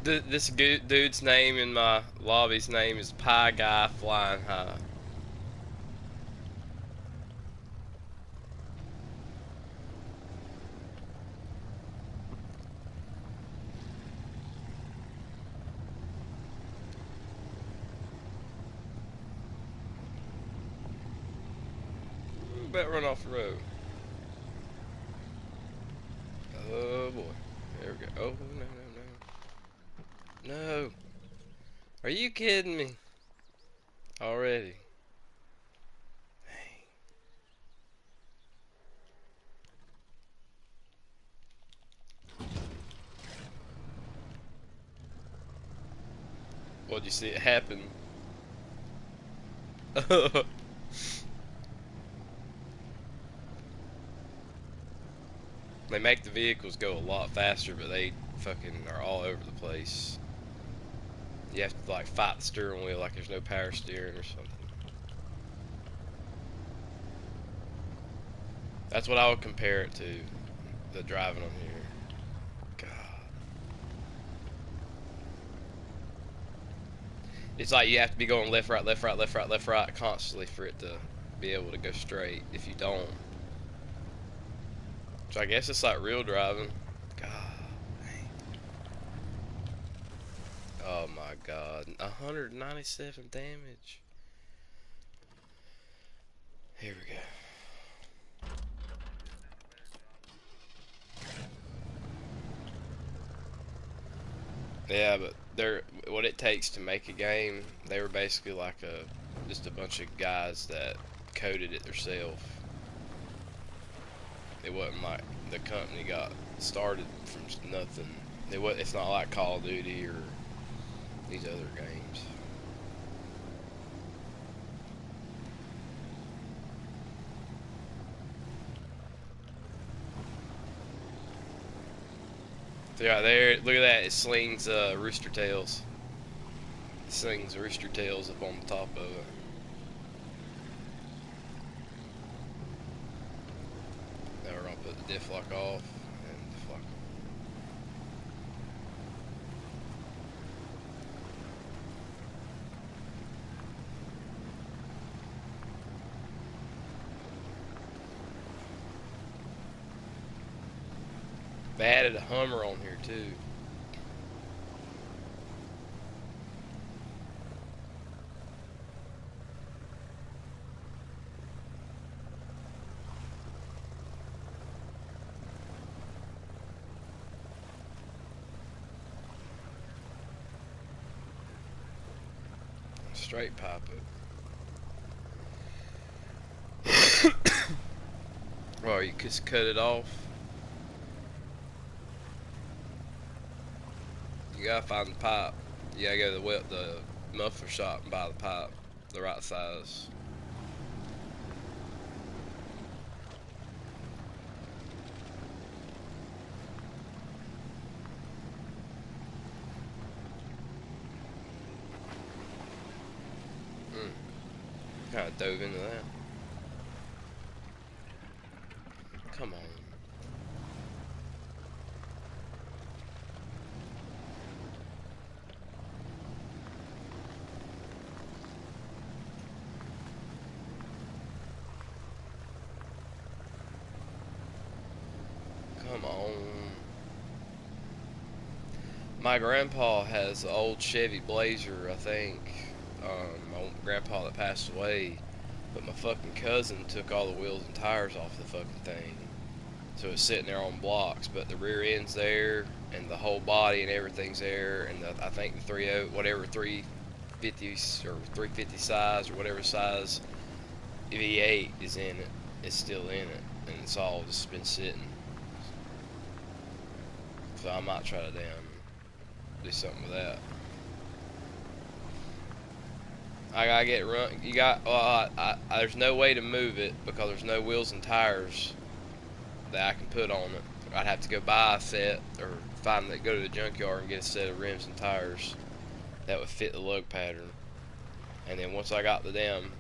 This dude's name in my lobby's name is Pie Guy Flying High. Better run off the road. Oh boy. There we go. Oh no no no. No. Are you kidding me? Already. What'd you see it happen? They make the vehicles go a lot faster, but they fucking are all over the place. You have to like fight the steering wheel like there's no power steering or something. That's what I would compare it to, the driving on here. God. It's like you have to be going left, right, left, right, left, right, left, right constantly for it to be able to go straight. If you don't. So I guess it's like real driving. God. Dang. Oh my god. 197 damage. Here we go. Yeah, but they're what it takes to make a game. They were basically like just a bunch of guys that coded it themselves. It wasn't like the company got started from nothing. It's not like Call of Duty or these other games. So yeah, there. Look at that. It slings rooster tails. It slings rooster tails up on the top of it. Now we're gonna put the diff lock off and diff lock on. They added a Hummer on here too. Straight pipe it. Oh, you just cut it off. You gotta find the pipe. You gotta go to the muffler shop and buy the pipe, the right size. Kind of dove into that. Come on. Come on. My grandpa has an old Chevy Blazer, I think. My grandpa that passed away. But my fucking cousin took all the wheels and tires off the fucking thing. So it's sitting there on blocks, but the rear end's there, and the whole body and everything's there, and I think the 30, whatever 350 or 350 size or whatever size V8 is in it, it's still in it, and it's all just been sitting. So I might try to do something with that. I gotta get run. You got. Well, there's no way to move it because there's no wheels and tires that I can put on it. I'd have to go buy a set or go to the junkyard and get a set of rims and tires that would fit the lug pattern. And then once I got the damn,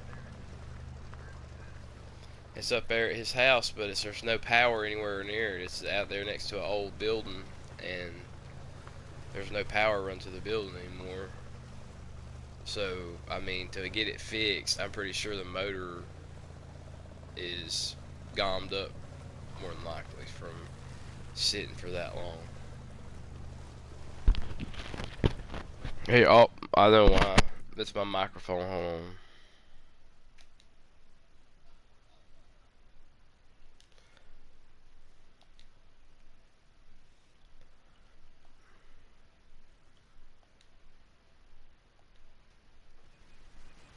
it's up there at his house, but there's no power anywhere near it. It's out there next to an old building, and There's no power run to the building anymore. So, I mean, to get it fixed, I'm pretty sure the motor is gommed up more than likely from sitting for that long. Hey, oh, I know why. That's my microphone. Hold on.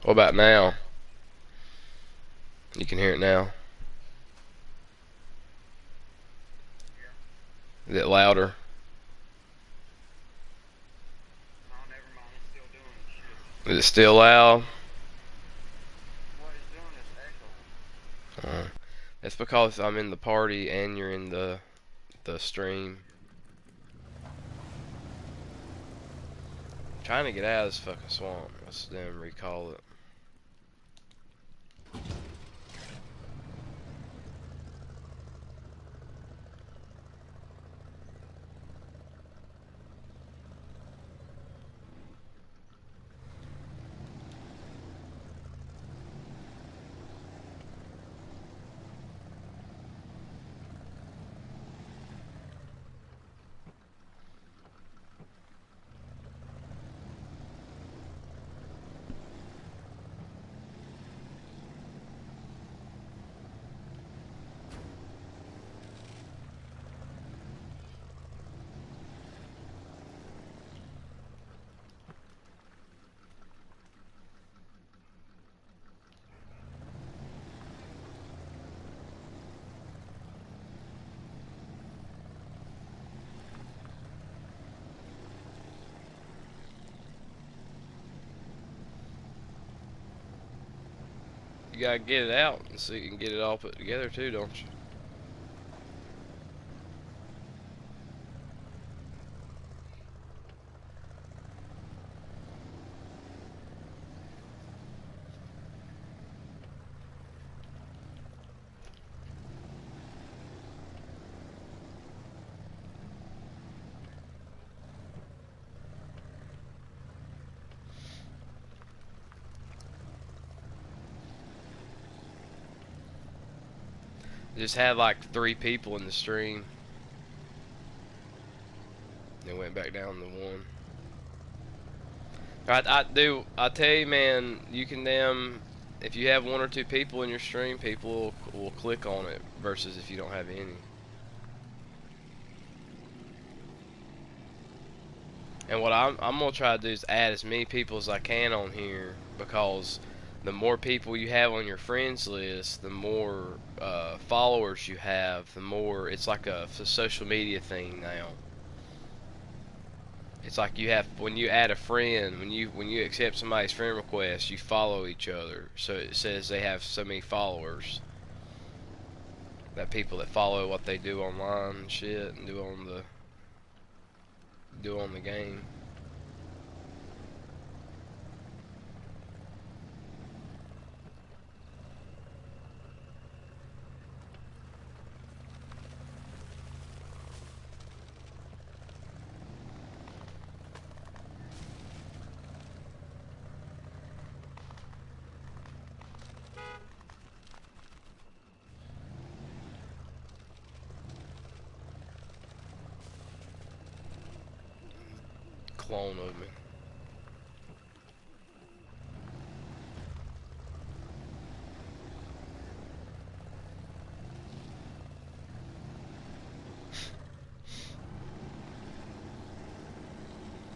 What about now? You can hear it now. Is it louder? Is it still loud? That's because I'm in the party and you're in the stream. I'm trying to get out of this fucking swamp. Let's then recall it. You gotta get it out so you can get it all put together too, don't you? Just had like 3 people in the stream. They went back down to 1. I tell you, man, you can if you have 1 or 2 people in your stream, people will click on it versus if you don't have any. And what I'm gonna try to do is add as many people as I can on here, because the more people you have on your friends list, the more followers you have, the more it's like a social media thing now. It's like you have, when you add a friend, when you accept somebody's friend request, you follow each other. So it says they have so many followers. That people that follow what they do online and shit and do on the game. Clone of me.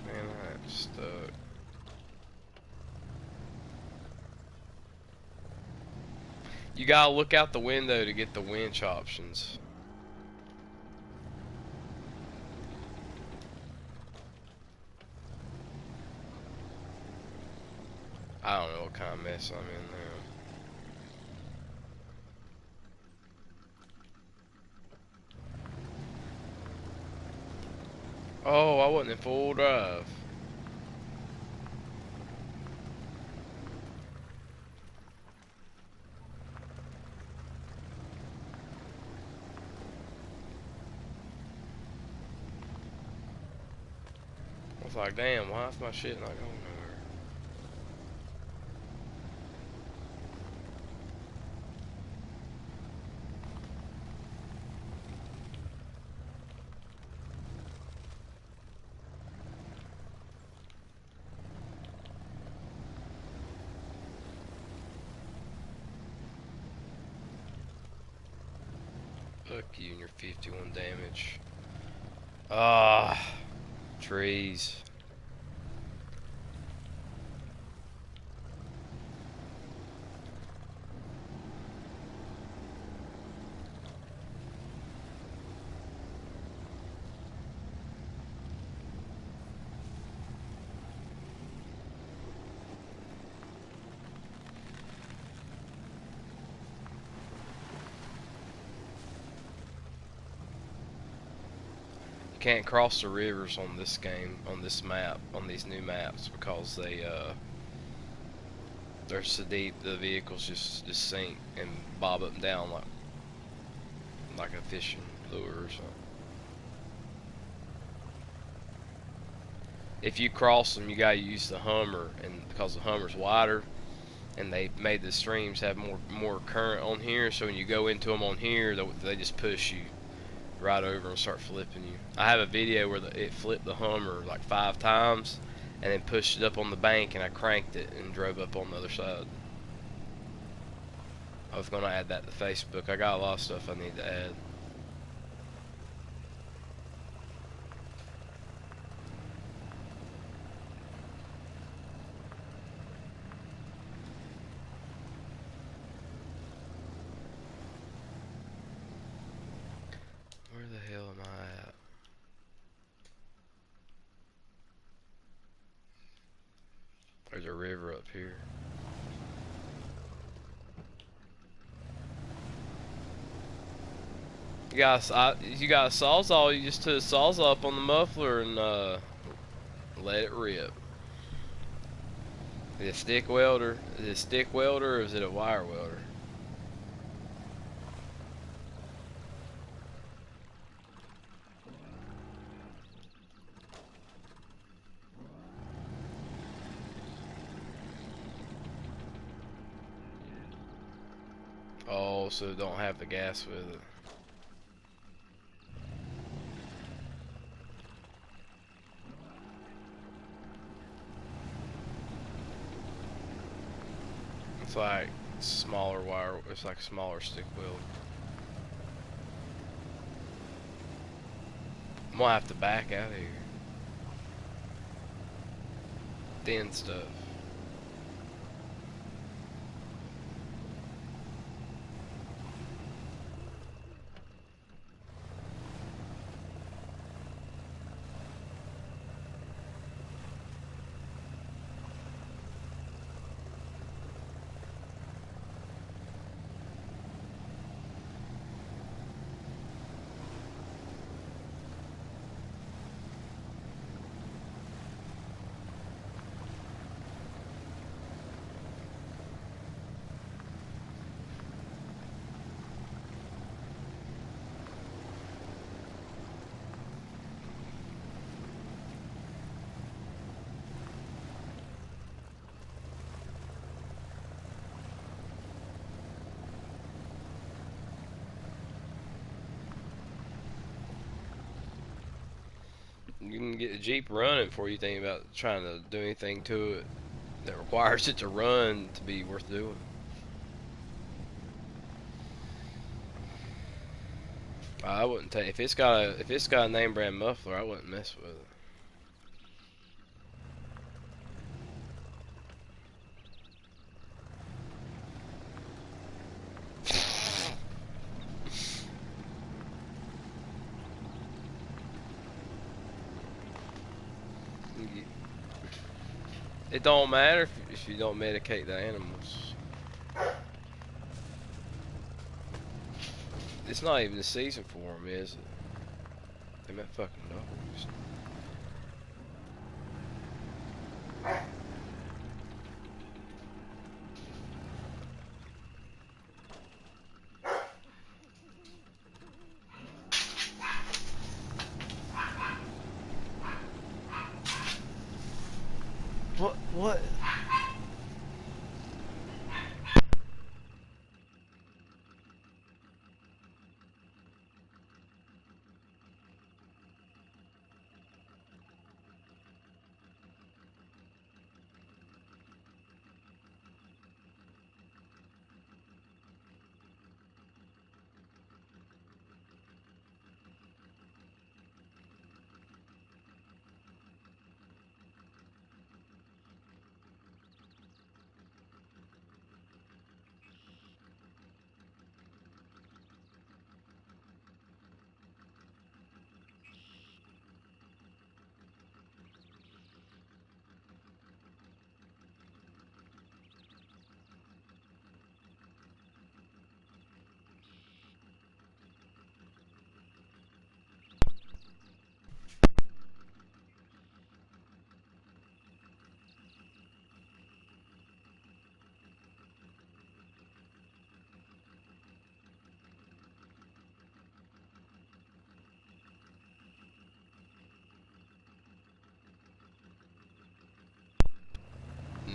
Man, I'm stuck. You gotta look out the window to get the winch options. I don't know what kind of mess I'm in now. Oh, I wasn't in full drive. was like, damn, why is my shit not going nowhere? Fuck you and your 51 damage. Ah, trees. Can't cross the rivers on this game, on this map, on these new maps because they're so deep the vehicles just sink and bob up and down like a fishing lure or something. If you cross them, you gotta use the Hummer, and because the Hummer's wider, and they made the streams have more current on here, so when you go into them on here, they just push you right over and start flipping you. I have a video where it flipped the Hummer like 5 times and then pushed it up on the bank, and I cranked it and drove up on the other side. I was gonna add that to Facebook. I got a lot of stuff I need to add. Where the hell am I at? There's a river up here. You got a sawzall. You just took a sawzall up on the muffler and let it rip. Is it a stick welder? Is it a stick welder or is it a wire welder? Oh, so it don't have the gas with it. It's like smaller wire. It's like a smaller stick weld. I'm gonna have to back out of here. Thin stuff. You can get the Jeep running before you think about trying to do anything to it that requires it to run to be worth doing. I wouldn't take if it's got a name brand muffler. I wouldn't mess with it. It don't matter if you don't medicate the animals. It's not even the season for them, is it? They met fucking dogs. What?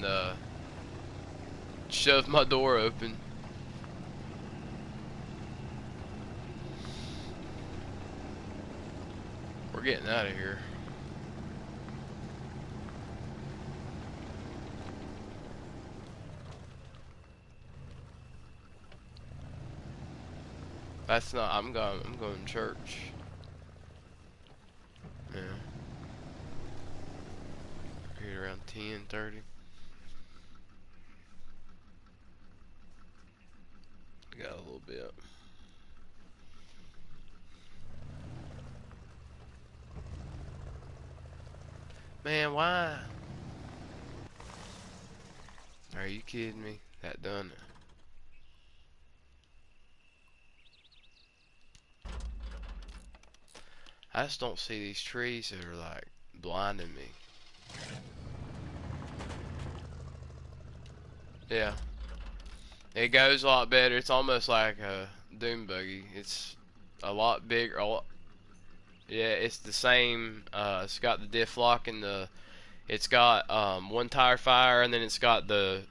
Nah. Shoved my door open. We're getting out of here. That's not. I'm going. I'm going to church. Yeah. Here around 10:30. Got a little bit. Man, why? Are you kidding me? That done it. I just don't see these trees that are like blinding me. Yeah. It goes a lot better. It's almost like a dune buggy. It's a lot bigger. Yeah, it's the same. It's got the diff lock and the. It's got one tire fire, and then it's got the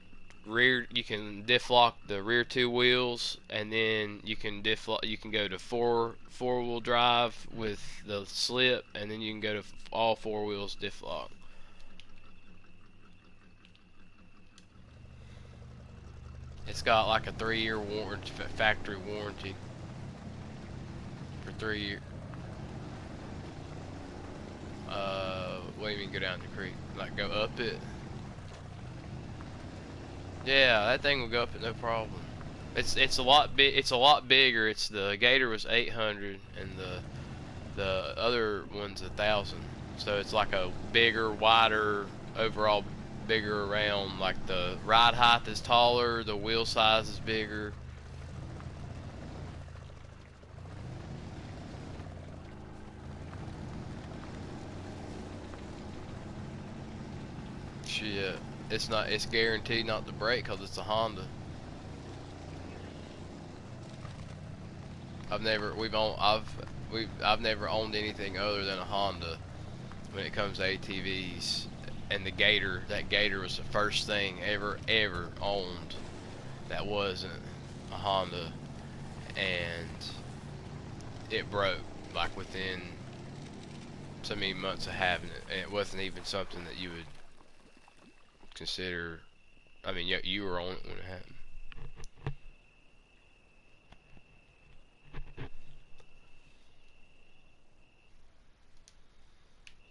rear. You can diff lock the rear two wheels, and then you can diff lock. You can go to four-wheel drive with the slip, and then you can go to all four wheels diff lock. It's got like a 3-year warranty, factory warranty for 3 years. What do you mean go down the creek? Like go up it? Yeah, that thing will go up it no problem. It's a lot big. It's a lot bigger. It's the Gator was 800 and the other one's 1,000. So it's like a bigger, wider, overall bigger around. Like the ride height is taller, the wheel size is bigger. Shit, it's not. It's guaranteed not to break because it's a Honda. I've never owned anything other than a Honda when it comes to ATVs. And the Gator, that Gator was the first thing ever owned that wasn't a Honda, and it broke like within so many months of having it, and it wasn't even something that you would consider. I mean, you were on it when it happened.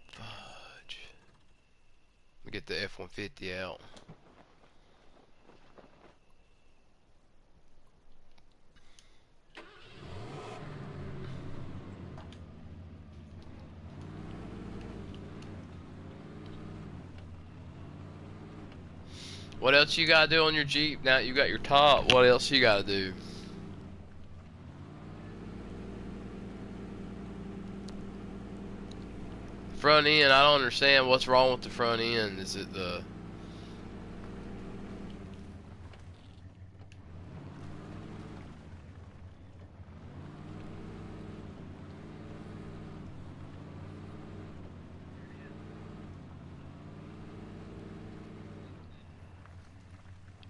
Fudge. Let me get the F-150 out. What else you gotta do on your Jeep? Now you got your top, what else you gotta do? Front end, I don't understand what's wrong with the front end. Is it the...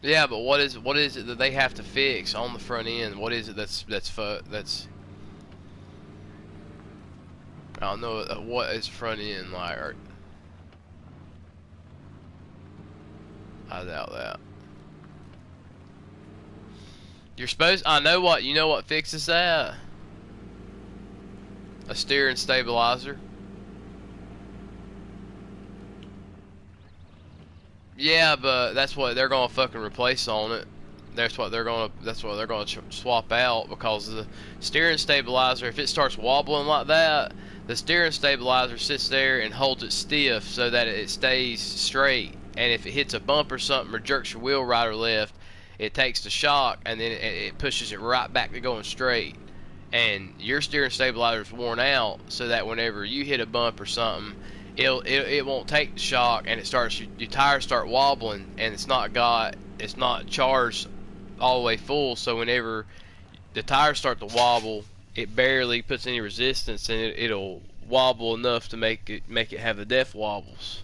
Yeah, but what is it that they have to fix on the front end? What is it that's I don't know what is front end like. Or, I doubt that. You're supposed. I know what you know. What fixes that? A steering stabilizer. Yeah, but that's what they're gonna fucking replace on it. That's what they're gonna swap out because the steering stabilizer, if it starts wobbling like that, the steering stabilizer sits there and holds it stiff so that it stays straight. And if it hits a bump or something or jerks your wheel right or left, it takes the shock and then it pushes it right back to going straight. And your steering stabilizer is worn out so that whenever you hit a bump or something, it won't take the shock and it starts your tires start wobbling and it's not charged all the way full, so whenever the tires start to wobble, it barely puts any resistance and it'll wobble enough to make it have the death wobbles,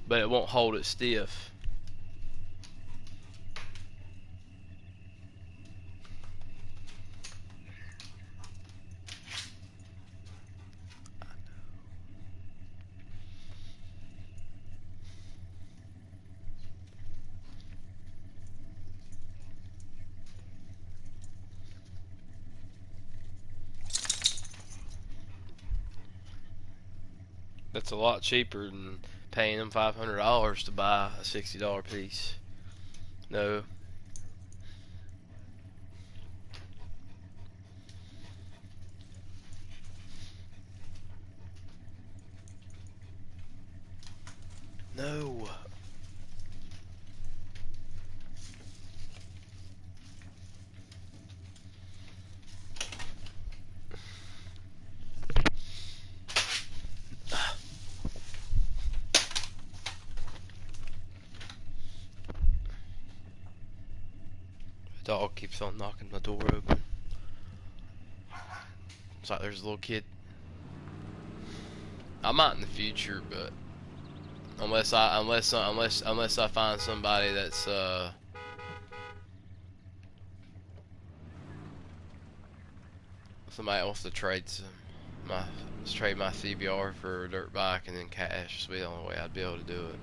but it won't hold it stiff. That's a lot cheaper than paying them $500 to buy a $60 piece. No. No. The dog keeps on knocking the door open. It's like there's a little kid. I might in the future, but unless I find somebody that's somebody wants to trade my CBR for a dirt bike and then cash. This would be the only way I'd be able to do it.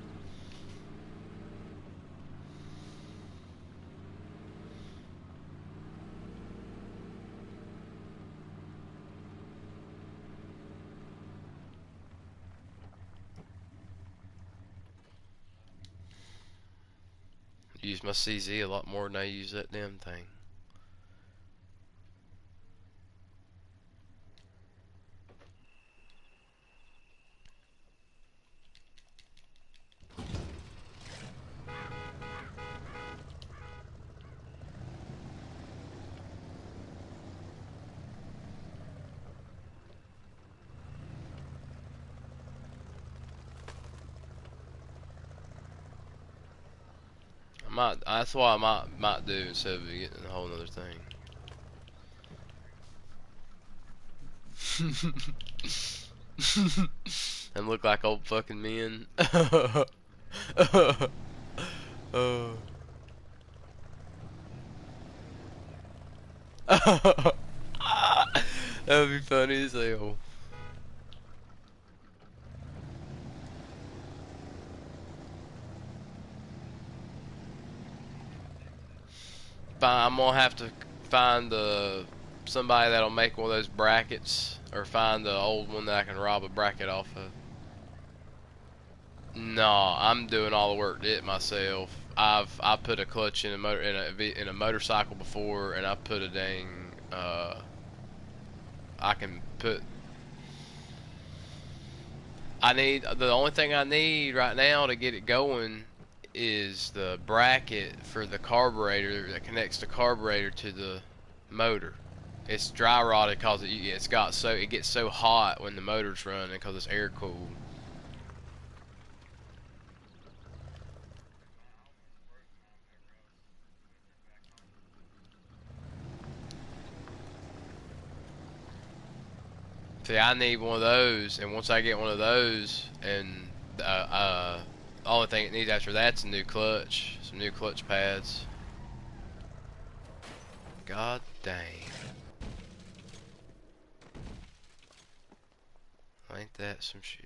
Use my CZ a lot more than I use that damn thing. That's what I might do instead of getting a whole other thing. And look like old fucking men. Oh. That would be funny as hell. I'm gonna have to find somebody that'll make one of those brackets, or find the old one that I can rob a bracket off of. No, I'm doing all the work to it myself. I put a clutch in a motorcycle before, and I put a dang I can put. The only thing I need right now to get it going is the bracket for the carburetor that connects the carburetor to the motor. It's dry rotted because it gets so hot when the motor's running because it's air cooled. See, I need one of those, and once I get one of those, and uh, uh, Only thing it needs after that's a new clutch. Some new clutch pads. God dang. Ain't that some shit?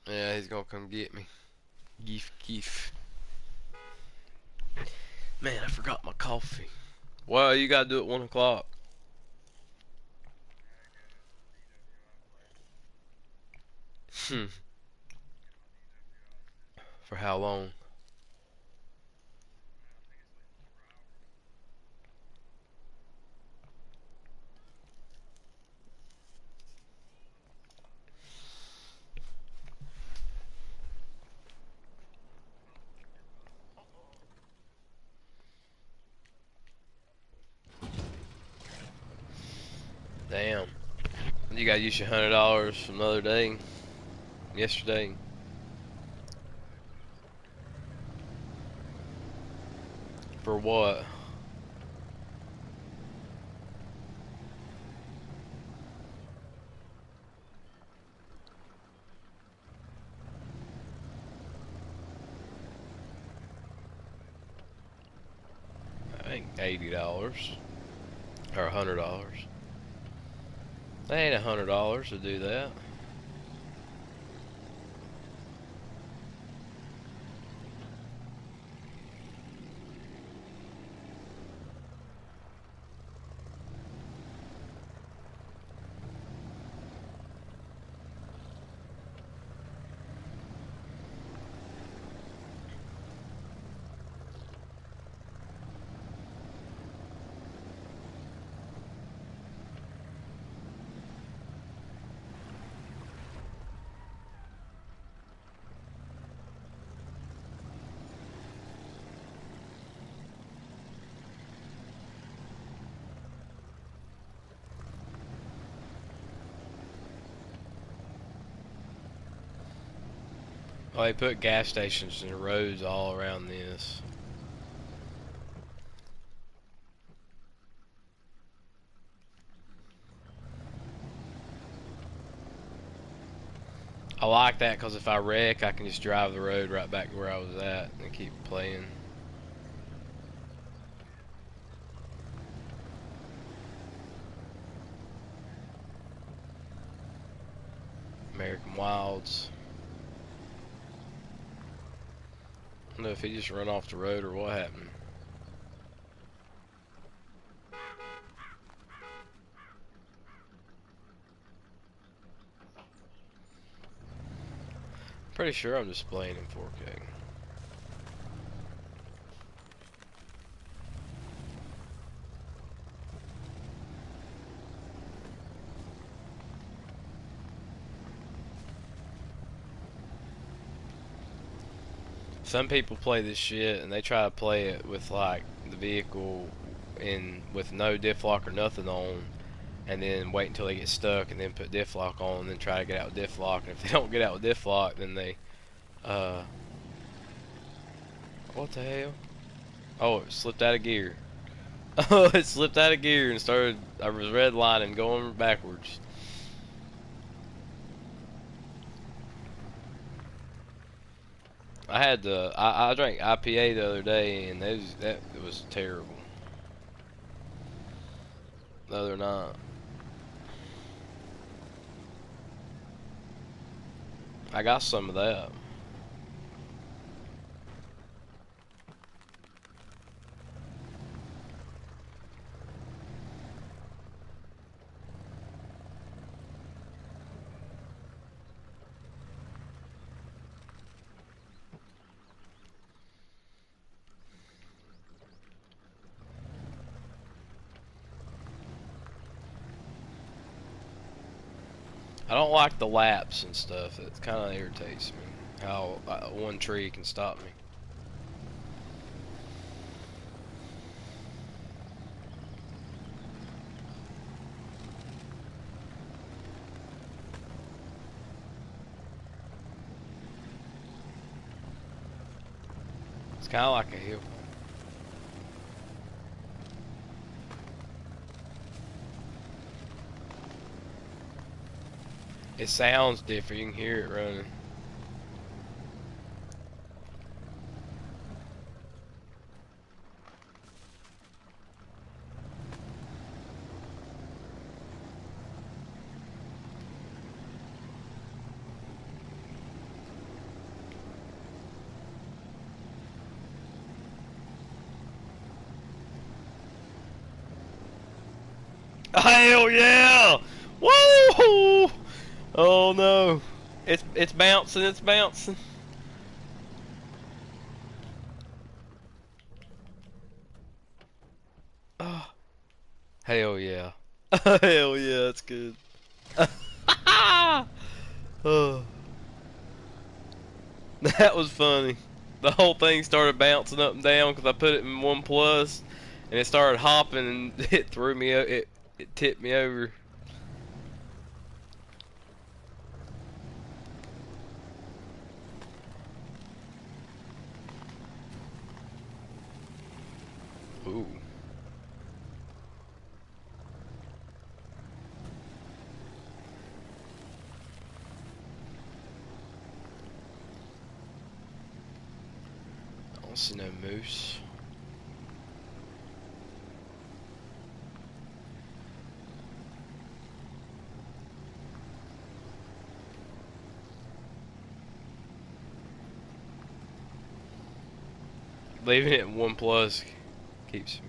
Yeah, he's gonna come get me. Geef, geef. Man, I forgot my coffee. Well, you gotta do it 1 o'clock. Hmm. For how long? Damn. You gotta use your $100 from the other day. Yesterday. For what? I think $80 or $100. That ain't $100 to do that. Oh, they put gas stations in the roads all around this. I like that because if I wreck, I can just drive the road right back to where I was at and keep playing. American Wilds. I don't know if he just run off the road or what happened. Pretty sure I'm just playing in 4K. Some people play this shit and they try to play it with like the vehicle in with no diff lock or nothing on, and then wait until they get stuck and then put diff lock on and then try to get out with diff lock. And if they don't get out with diff lock, then they uh what the hell? Oh, it slipped out of gear. Oh, it slipped out of gear and started. I was redlining, going backwards. I had the I drank IPA the other day and it was terrible. The other night, I got some of that. I don't like the laps and stuff. It kind of irritates me how one tree can stop me. It's kind of like a hill. It sounds different. You can hear it running. Hell yeah! Woo! Oh no! It's bouncing. It's bouncing. Oh, hell yeah! Hell yeah! That's good. Oh, that was funny. The whole thing started bouncing up and down because I put it in 1+, and it started hopping and it threw me. It tipped me over. Ooh. I don't see no moose. Leaving it in 1+ keeps me.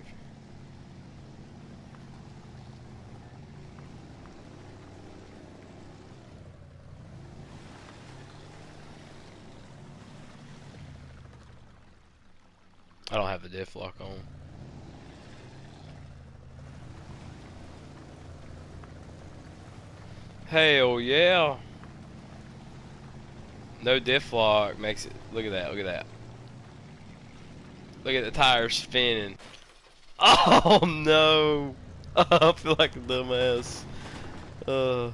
I don't have the diff lock on. Hell yeah! No diff lock makes it. Look at that. Look at that. Look at the tires spinning. Oh no! I feel like a dumbass. Uh.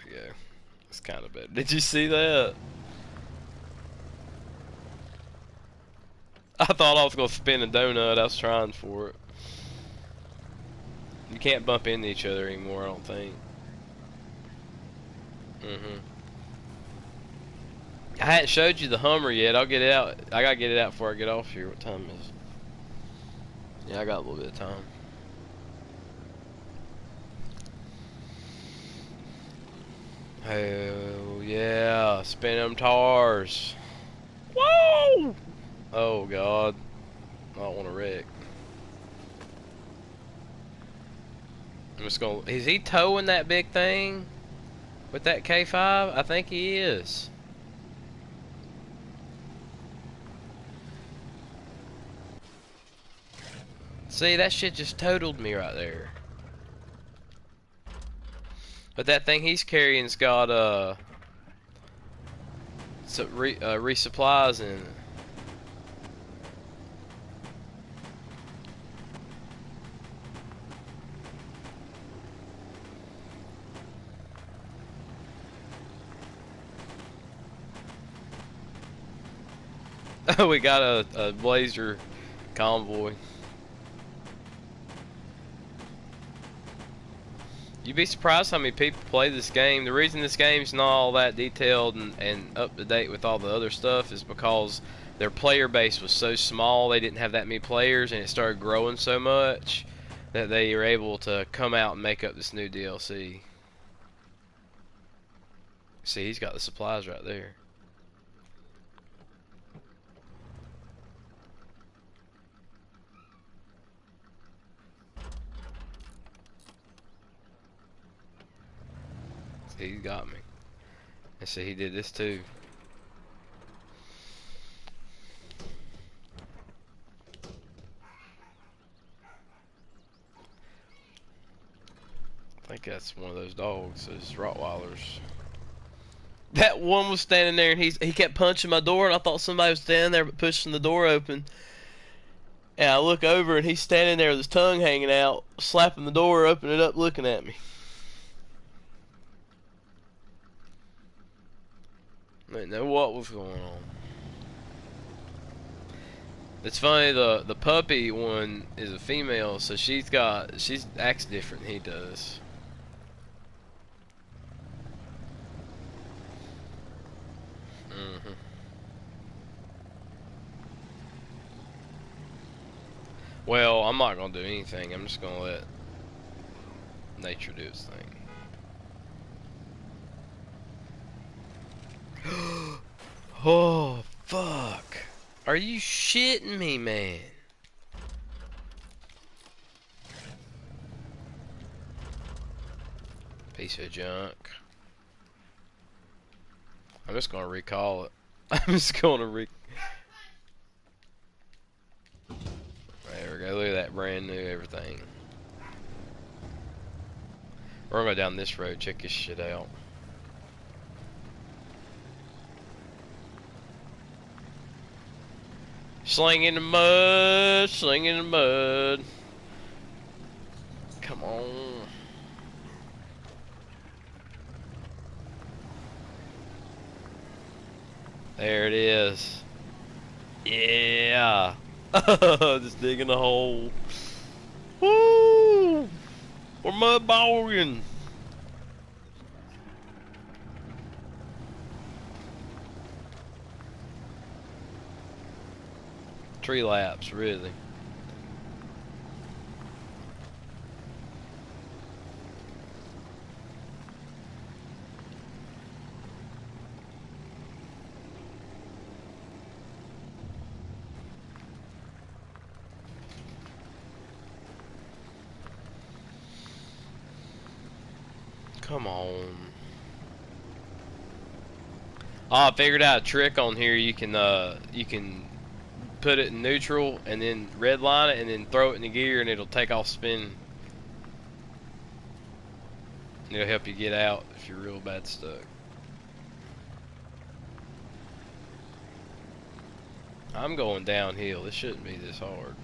Yeah, it's kind of bad. Did you see that? I thought I was gonna spin a donut. I was trying for it. You can't bump into each other anymore, I don't think. I hadn't showed you the Hummer yet. I'll get it out. I gotta get it out before I get off here. What time is it? Yeah, I got a little bit of time. Hell yeah. Spin them tires. Whoa! Oh god. I don't want to wreck. I'm just gonna. Is he towing that big thing with that K5? I think he is. See, that shit just totaled me right there. But that thing he's carrying's got resupplies in it. Oh, we got a Blazer convoy. You'd be surprised how many people play this game. The reason this game's not all that detailed and up to date with all the other stuff is because their player base was so small, they didn't have that many players, and it started growing so much that they were able to come out and make up this new DLC. See, he's got the supplies right there. See, he's got me. And see, he did this too. I think that's one of those dogs, those Rottweilers. That one was standing there and he kept punching my door, and I thought somebody was standing there pushing the door open. And I look over and he's standing there with his tongue hanging out, slapping the door, opening it up, looking at me. I didn't know what was going on. It's funny, the puppy one is a female, so she's acts different than he does. hmm Well, I'm not gonna do anything. I'm just gonna let nature do its thing. Oh fuck! Are you shitting me, man? Piece of junk. I'm just gonna recall it. I'm just gonna There we go. Look at that brand new everything. We're gonna go down this road. Check this shit out. Sling in the mud. Sling in the mud. Come on. There it is. Yeah. Just digging a hole. Woo! We're mud bogging. Tree laps, really. Come on. Oh, I figured out a trick on here. You can put it in neutral and then red line it and then throw it in the gear and it'll take off spin. It'll help you get out if you're real bad stuck. I'm going downhill. This shouldn't be this hard.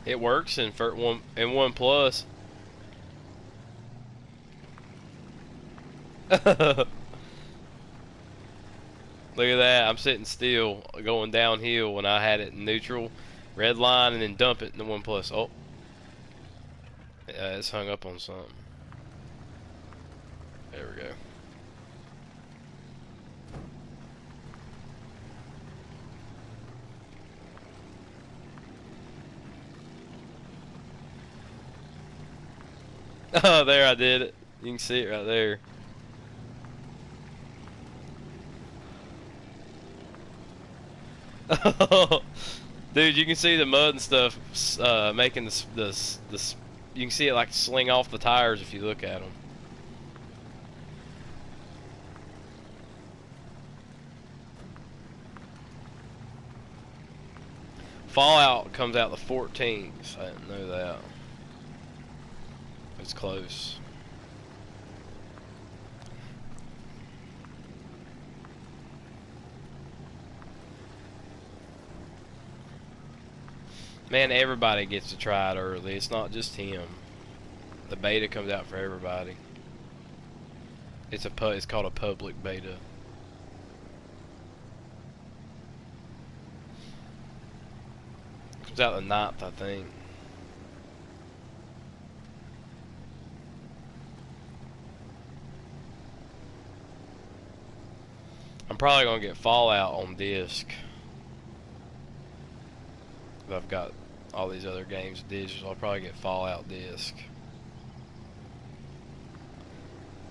It works in one plus. Look at that. I'm sitting still going downhill when I had it in neutral, red line, and then dump it in the one plus. Oh, it's hung up on something. There we go. Oh, there, I did it. You can see it right there. Dude, you can see the mud and stuff making this. You can see it like sling off the tires if you look at them. Fallout comes out the 14th. I didn't know that. It's close. Man, everybody gets to try it early. It's not just him. The beta comes out for everybody. It's called a public beta. It comes out the 9th, I think. I'm probably gonna get Fallout on disc. I've got all these other games digital. I'll probably get Fallout disc.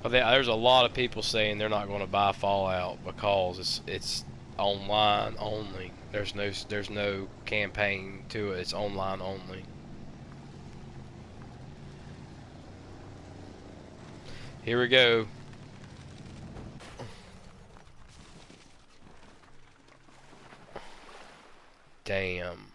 But there's a lot of people saying they're not going to buy Fallout because it's online only. There's no campaign to it. It's online only. Here we go. Damn.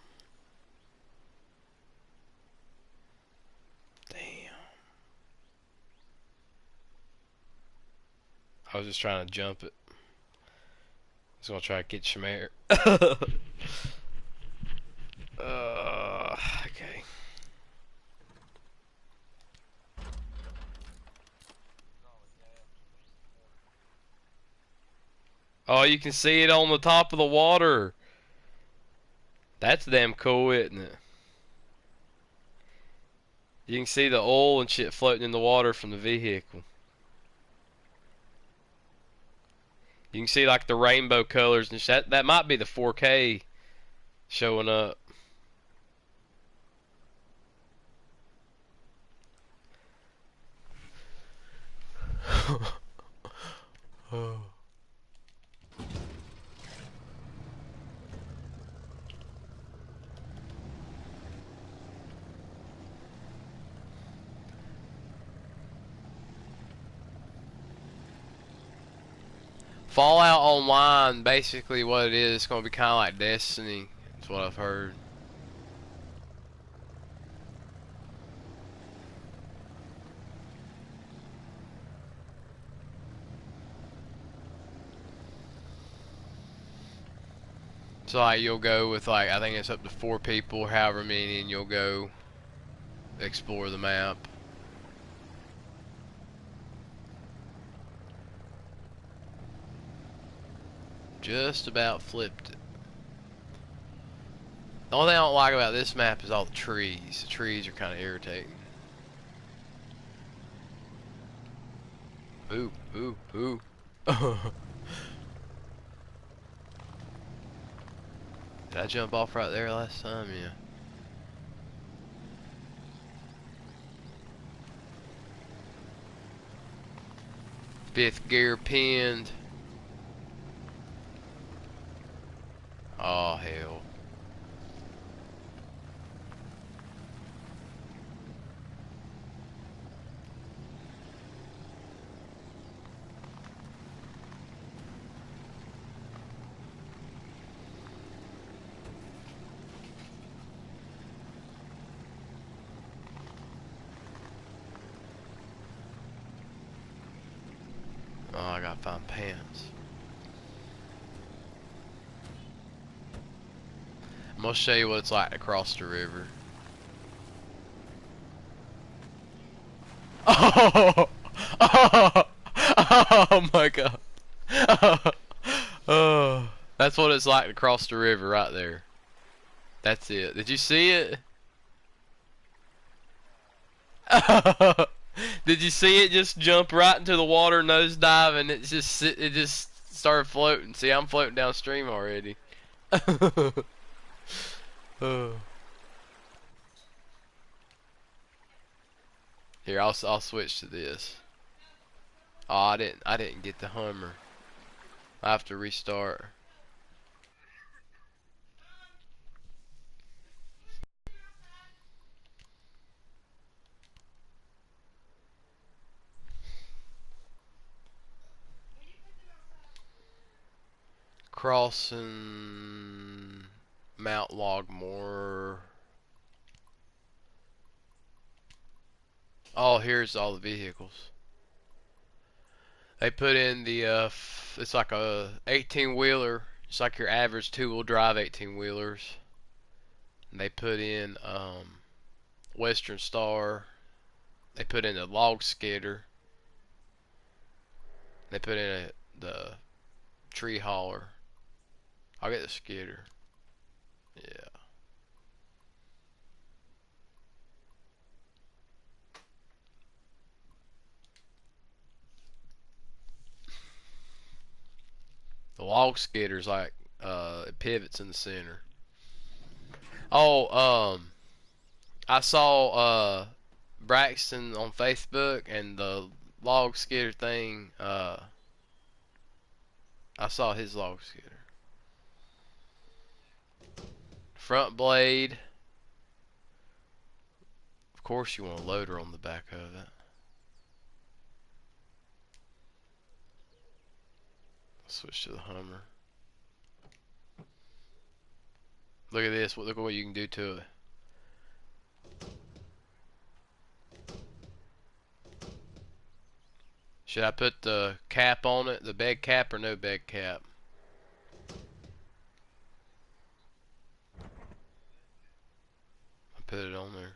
I was just trying to jump it. I was gonna try to get Shamir. Okay. Oh, you can see it on the top of the water. That's damn cool, isn't it? You can see the oil and shit floating in the water from the vehicle. You can see like the rainbow colors and shit. That might be the 4K showing up. Fallout Online, basically what it is, it's gonna be kind of like Destiny. That's what I've heard. So like you'll go with like I think it's up to 4 people, however many, and you'll go explore the map. Just about flipped it. The only thing I don't like about this map is all the trees. The trees are kind of irritating. Ooh, ooh, ooh. Did I jump off right there last time? Yeah. Fifth gear pinned. Oh, hell. Oh, I gotta find pants. I'm gonna show you what it's like to cross the river. Oh! Oh! Oh my god. Oh. That's what it's like to cross the river right there. That's it. Did you see it? Did you see it just jump right into the water, nosedive, and it just started floating? See, I'm floating downstream already. Oh. Here, I'll switch to this. Oh, I didn't get the Hummer. I have to restart. Crossing Mount Logmore. Oh, here's all the vehicles. They put in the it's like a 18-wheeler. It's like your average two-wheel drive 18-wheelers. And they put in Western Star. They put in a log skidder. They put in the tree hauler. I'll get the skidder. Yeah. The log skidder's like it pivots in the center. Oh, I saw Braxton on Facebook and the log skidder thing. I saw his log skidder. Front blade. Of course, you want a loader on the back of it. Switch to the Hummer. Look at this. Look at what you can do to it. Should I put the cap on it, the bed cap, or no bed cap? I put it on there.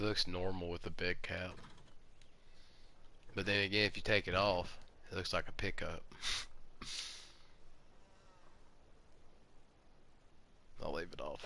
looks normal with the big cap. But then again, if you take it off, it looks like a pickup. I'll leave it off.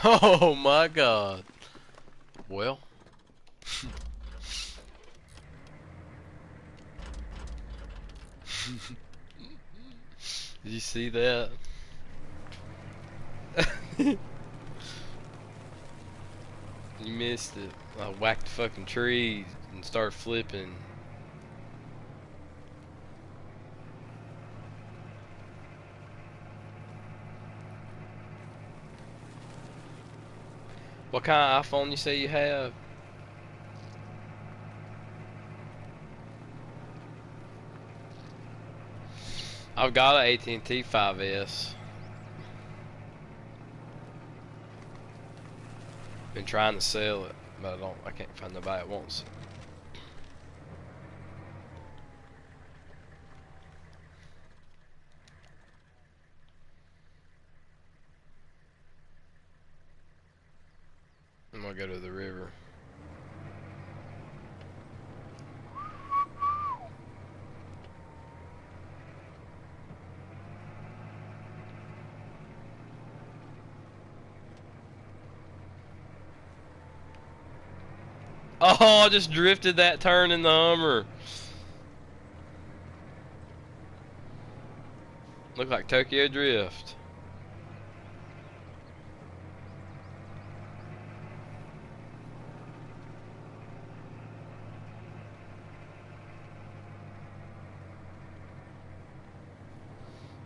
Oh my god. Well. Did you see that? You missed it. I whacked the fucking tree and started flipping. What kind of iPhone you say you have? I've got an AT&T 5S. Been trying to sell it, but I can't find nobody that wants it. I'm gonna go to the river. Oh, I just drifted that turn in the Hummer. Look like Tokyo Drift.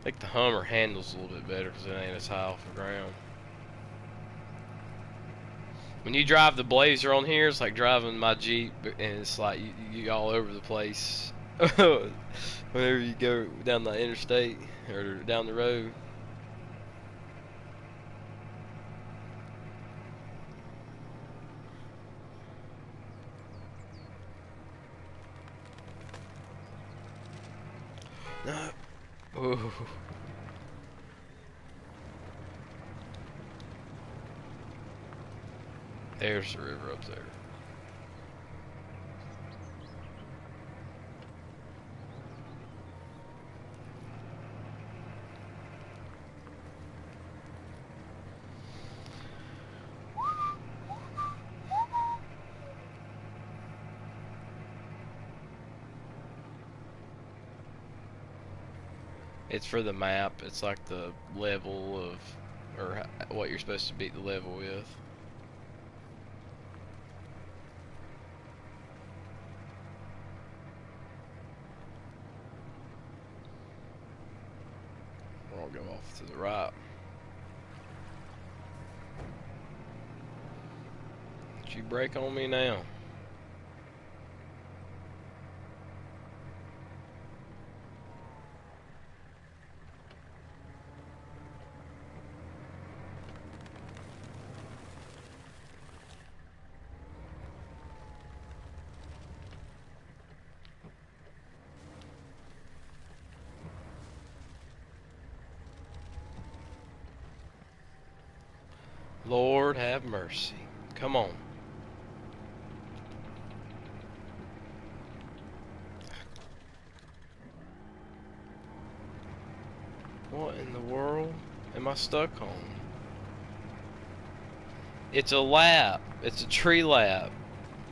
I think the Hummer handles a little bit better because it ain't as high off the ground. When you drive the Blazer on here, it's like driving my Jeep, and it's like you all over the place. Whenever you go down the interstate or down the road. No. Ooh. There's the river up there. It's for the map. It's like the level of, or what you're supposed to beat the level with. Or I'll go off to the right. Don't you break on me now. Lord have mercy. Come on. What in the world am I stuck on? It's a lap. It's a tree lap.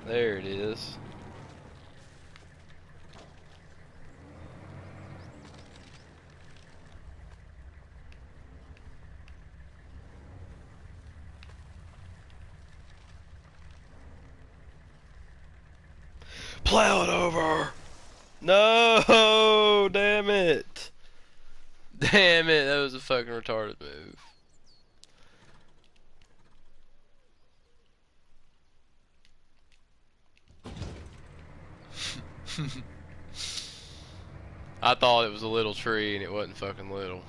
There it is. Plow it over. No, damn it. Damn it, that was a fucking retarded move. I thought it was a little tree and it wasn't fucking little.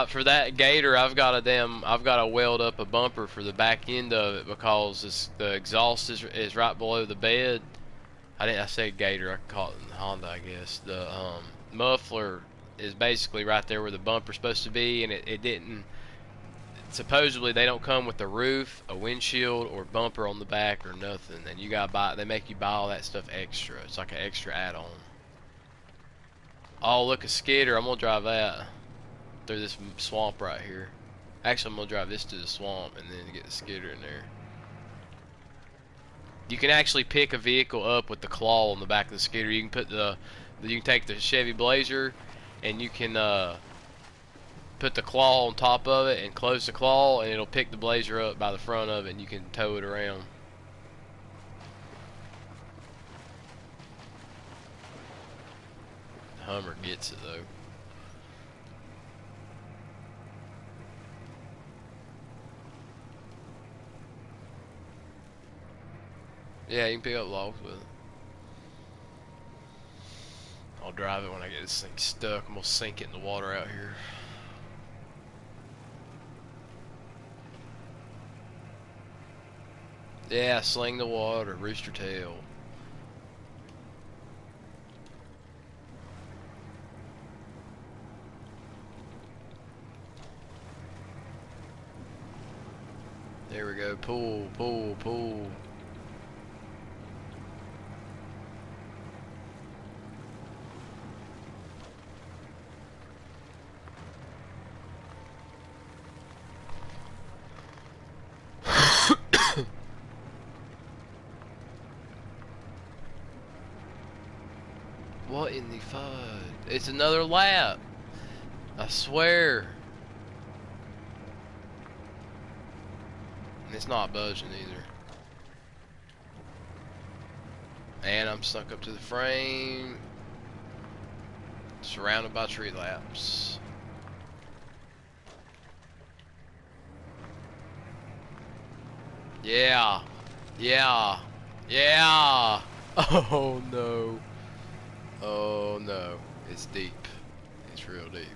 For that gator, I've got to weld up a bumper for the back end of it because the exhaust is right below the bed. I say gator, I call it the Honda, I guess. The muffler is basically right there where the bumper's supposed to be, and it didn't. Supposedly they don't come with a roof, a windshield, or bumper on the back or nothing, and you gotta buy. They make you buy all that stuff extra. It's like an extra add-on. Oh, look, a skidder. I'm gonna drive that through this swamp right here. Actually, I'm gonna drive this to the swamp and then get the skidder in there. You can actually pick a vehicle up with the claw on the back of the skidder. You can put you can take the Chevy Blazer, and you can put the claw on top of it and close the claw, and it'll pick the Blazer up by the front of it, and you can tow it around. Hummer gets it though. Yeah, you can pick up logs with it. I'll drive it when I get this thing stuck. I'm gonna sink it in the water out here. Yeah, sling the water, rooster tail. There we go. Pull, pull, pull. What in the fud? It's another lap. I swear. And it's not budging either. And I'm stuck up to the frame. Surrounded by tree laps. Yeah. Yeah. Yeah. Oh no. Oh no. It's deep. It's real deep.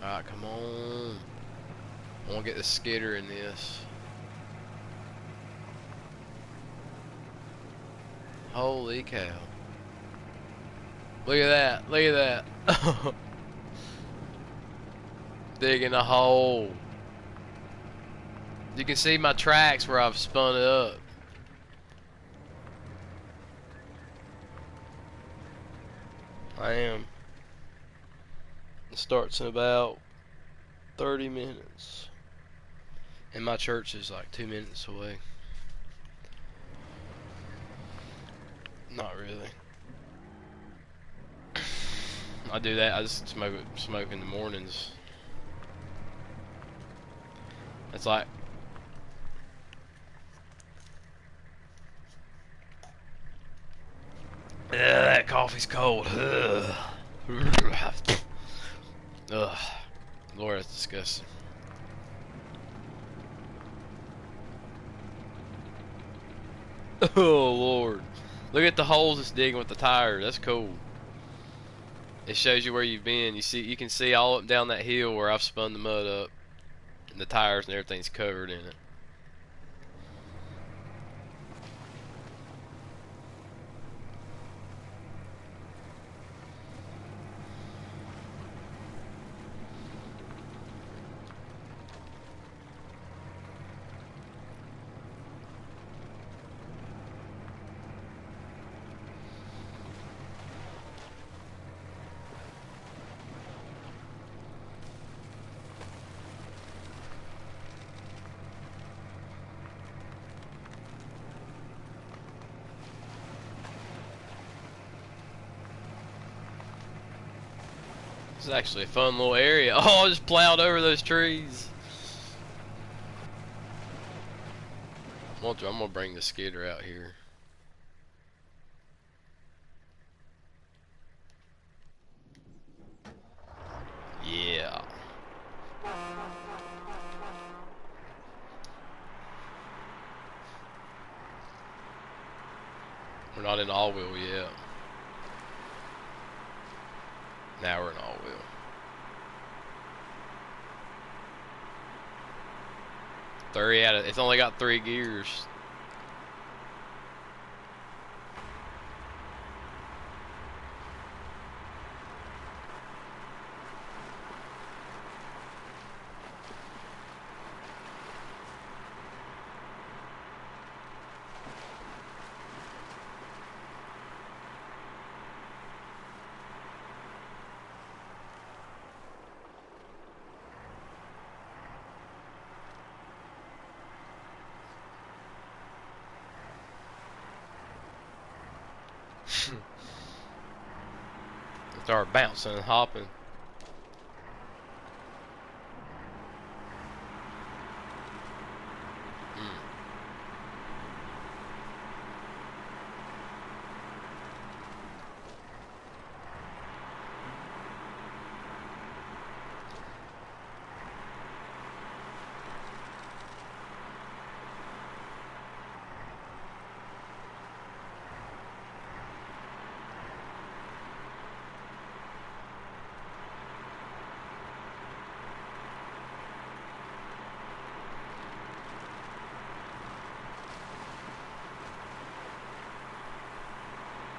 Alright, come on. I want to get the skidder in this. Holy cow. Look at that. Look at that. Digging a hole. You can see my tracks where I've spun it up. I am. It starts in about 30 minutes. And my church is like 2 minutes away. Not really. I do that. I just smoke in the mornings. It's like that coffee's cold. Ugh. Ugh. Lord, that's disgusting. Oh Lord. Look at the holes it's digging with the tire. That's cool. It shows you where you've been. You can see all up and down that hill where I've spun the mud up. And the tires and everything's covered in it. This is actually a fun little area. Oh, I just plowed over those trees. I'm gonna bring the skidder out here. Yeah. We're not in all-wheel yet. Now we're in all-wheel. It's only got 3 gears. Start bouncing and hopping.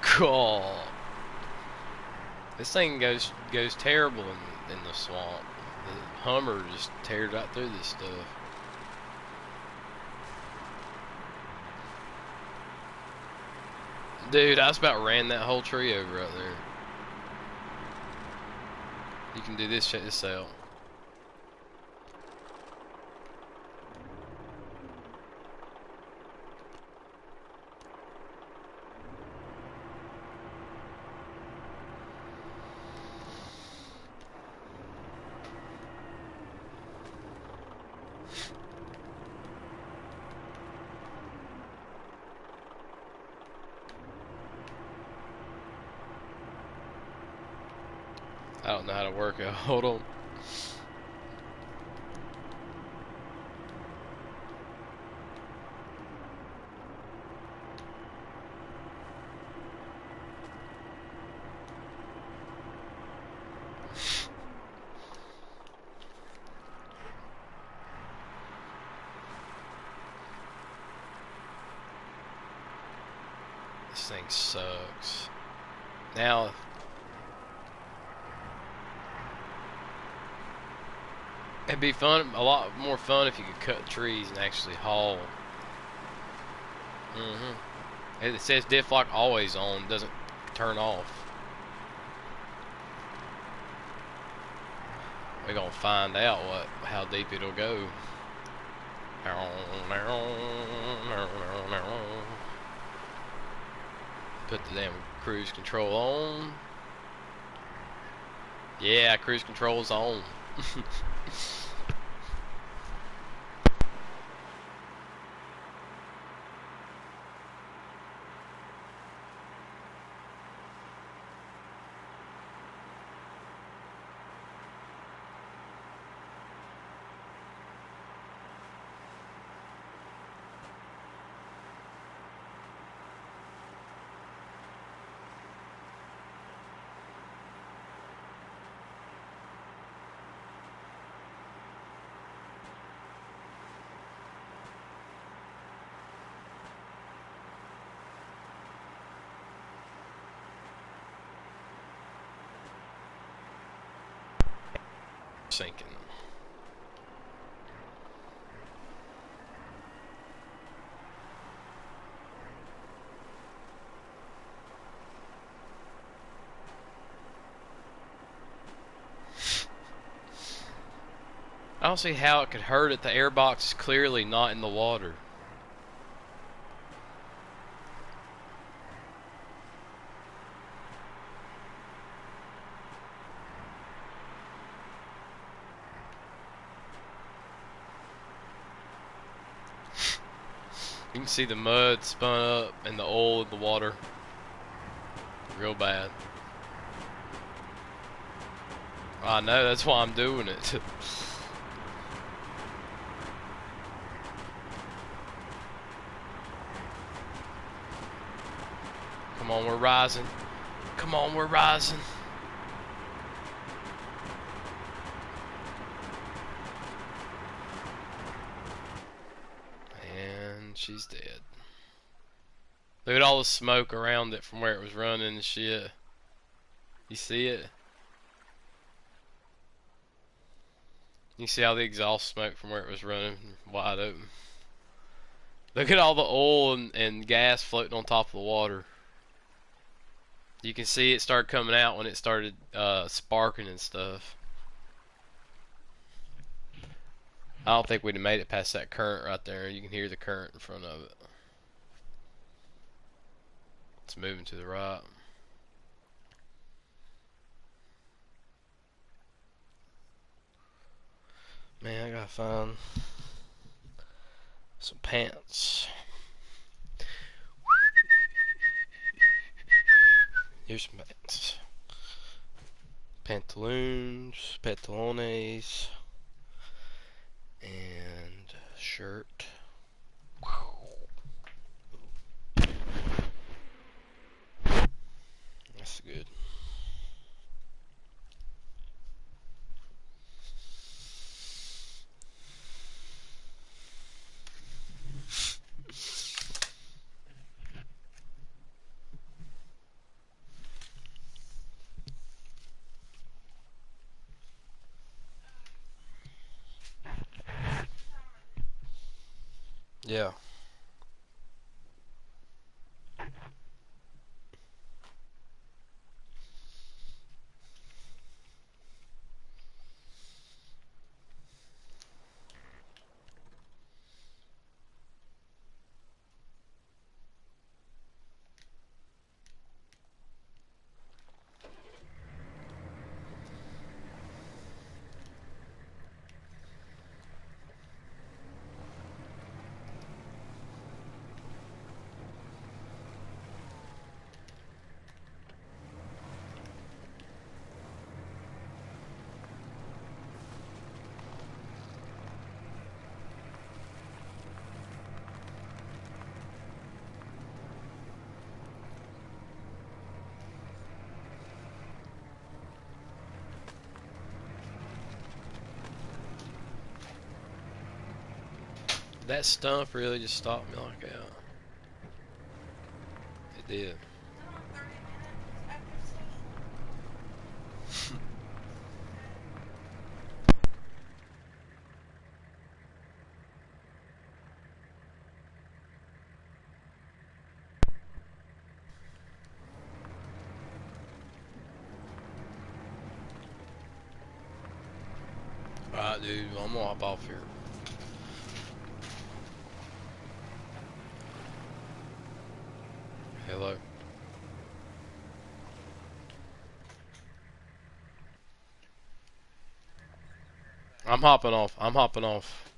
Cool. This thing goes terrible in the swamp. The Hummer just tears right through this stuff. Dude, I just about ran that whole tree over right there. You can do this, check this out. I don't know how to work it. Hold on. This thing sucks. Now, it'd be fun, a lot more fun if you could cut trees and actually haul. It says diff lock always on, doesn't turn off. We're gonna find out how deep it'll go. Put the damn cruise control on. Yeah, cruise control's on. Sinking. I don't see how it could hurt it. The airbox is clearly not in the water. You can see the mud spun up and the oil in the water. Real bad. I know, that's why I'm doing it. Come on, we're rising. Come on, we're rising. And she's dead. Look at all the smoke around it from where it was running and shit. You see it? You see all the exhaust smoke from where it was running wide open. Look at all the oil and gas floating on top of the water. You can see it start coming out when it started sparking and stuff. I don't think we'd have made it past that current right there. You can hear the current in front of it. It's moving to the right. Man, I gotta find some pants. Here's some pants. Pantaloons, pantalones, and shirt. That's good. Yeah. That stump really just stopped me like that. It did. Alright, dude, I'm gonna hop off here. Hello. I'm hopping off. I'm hopping off.